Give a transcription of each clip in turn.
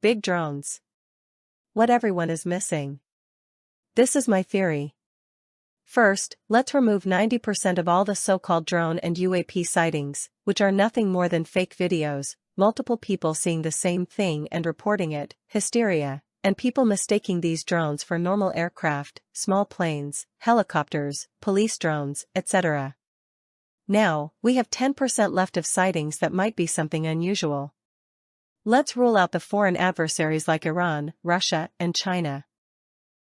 Big drones. What everyone is missing. This is my theory. First, let's remove 90% of all the so-called drone and UAP sightings, which are nothing more than fake videos, multiple people seeing the same thing and reporting it, hysteria, and people mistaking these drones for normal aircraft, small planes, helicopters, police drones, etc. Now, we have 10% left of sightings that might be something unusual. Let's rule out the foreign adversaries like Iran, Russia, and China.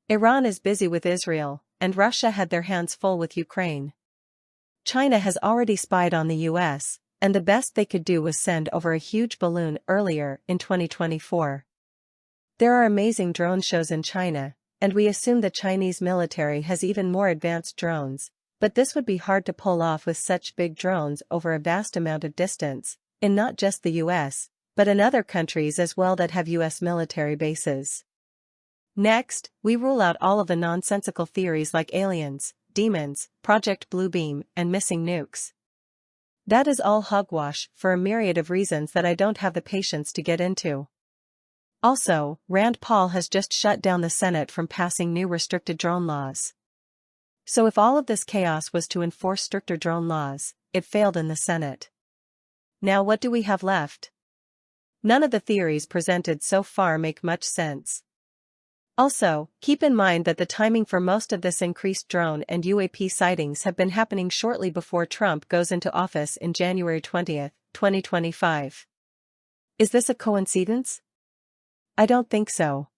Iran is busy with Israel, and Russia had their hands full with Ukraine. China has already spied on the US, and the best they could do was send over a huge balloon earlier in 2024. There are amazing drone shows in China, and we assume the Chinese military has even more advanced drones, but this would be hard to pull off with such big drones over a vast amount of distance, in not just the US, but in other countries as well that have US military bases. Next, we rule out all of the nonsensical theories like aliens, demons, Project Bluebeam, and missing nukes. That is all hogwash for a myriad of reasons that I don't have the patience to get into. Also, Rand Paul has just shut down the Senate from passing new restricted drone laws. So if all of this chaos was to enforce stricter drone laws, it failed in the Senate. Now what do we have left? None of the theories presented so far make much sense. Also, keep in mind that the timing for most of this increased drone and UAP sightings have been happening shortly before Trump goes into office in January 20, 2025. Is this a coincidence? I don't think so.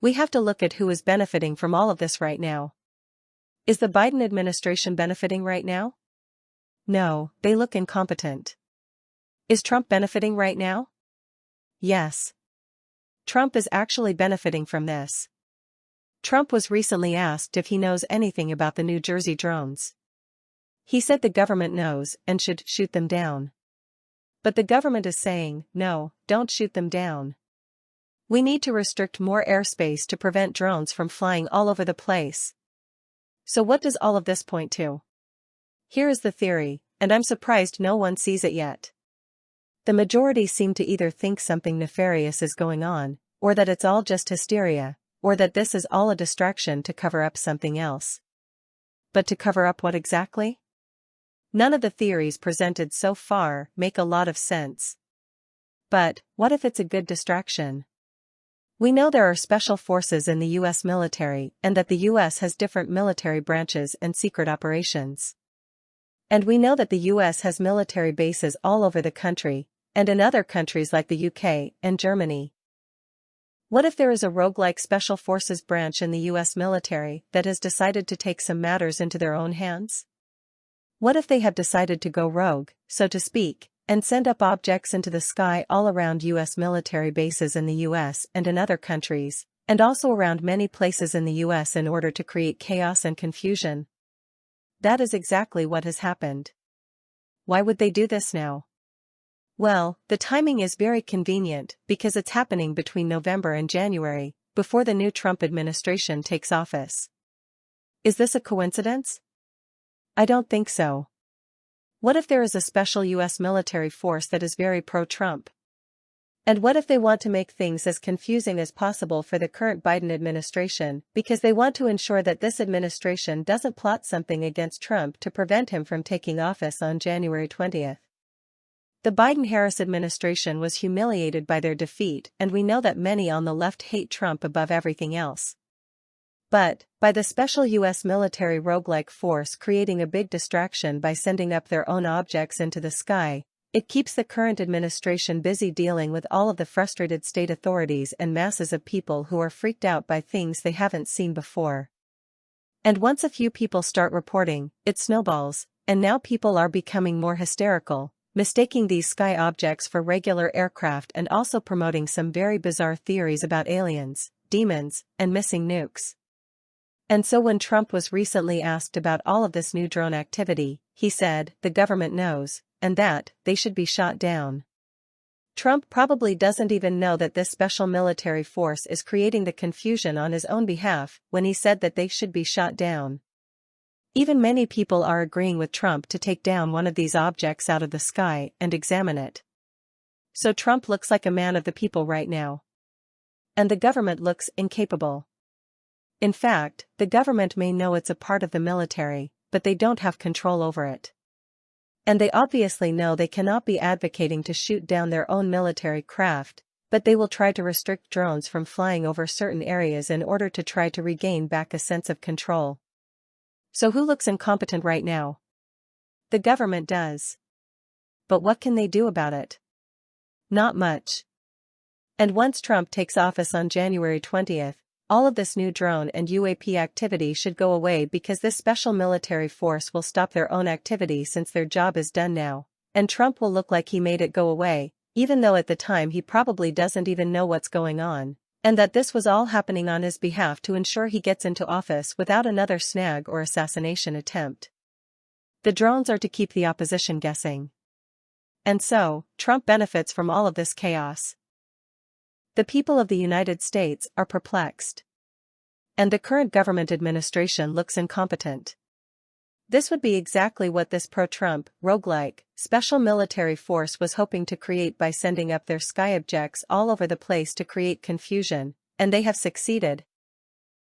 We have to look at who is benefiting from all of this right now. Is the Biden administration benefiting right now? No, they look incompetent. Is Trump benefiting right now? Yes. Trump is actually benefiting from this. Trump was recently asked if he knows anything about the New Jersey drones. He said the government knows and should shoot them down. But the government is saying, no, don't shoot them down. We need to restrict more airspace to prevent drones from flying all over the place. So what does all of this point to? Here is the theory, and I'm surprised no one sees it yet. The majority seem to either think something nefarious is going on, or that it's all just hysteria, or that this is all a distraction to cover up something else. But to cover up what exactly? None of the theories presented so far make a lot of sense. But, what if it's a good distraction? We know there are special forces in the US military and that the US has different military branches and secret operations. And we know that the US has military bases all over the country, and in other countries like the UK and Germany. What if there is a roguelike special forces branch in the US military that has decided to take some matters into their own hands? What if they have decided to go rogue, so to speak, and send up objects into the sky all around US military bases in the US and in other countries, and also around many places in the US in order to create chaos and confusion? That is exactly what has happened. Why would they do this now? Well, the timing is very convenient because it's happening between November and January, before the new Trump administration takes office. Is this a coincidence? I don't think so. What if there is a special US military force that is very pro-Trump? And what if they want to make things as confusing as possible for the current Biden administration because they want to ensure that this administration doesn't plot something against Trump to prevent him from taking office on January 20th? The Biden-Harris administration was humiliated by their defeat, and we know that many on the left hate Trump above everything else. But, by the special US military roguelike force creating a big distraction by sending up their own objects into the sky, it keeps the current administration busy dealing with all of the frustrated state authorities and masses of people who are freaked out by things they haven't seen before. And once a few people start reporting, it snowballs, and now people are becoming more hysterical, mistaking these sky objects for regular aircraft and also promoting some very bizarre theories about aliens, demons, and missing nukes. And so when Trump was recently asked about all of this new drone activity, he said, the government knows, and that, they should be shot down. Trump probably doesn't even know that this special military force is creating the confusion on his own behalf when he said that they should be shot down. Even many people are agreeing with Trump to take down one of these objects out of the sky and examine it. So Trump looks like a man of the people right now. And the government looks incapable. In fact, the government may know it's a part of the military, but they don't have control over it. And they obviously know they cannot be advocating to shoot down their own military craft, but they will try to restrict drones from flying over certain areas in order to try to regain back a sense of control. So who looks incompetent right now? The government does. But what can they do about it? Not much. And once Trump takes office on January 20th, all of this new drone and UAP activity should go away because this special military force will stop their own activity since their job is done now, and Trump will look like he made it go away, even though at the time he probably doesn't even know what's going on, and that this was all happening on his behalf to ensure he gets into office without another snag or assassination attempt. The drones are to keep the opposition guessing. And so, Trump benefits from all of this chaos. The people of the United States are perplexed. And the current government administration looks incompetent. This would be exactly what this pro-Trump, roguelike, special military force was hoping to create by sending up their sky objects all over the place to create confusion, and they have succeeded,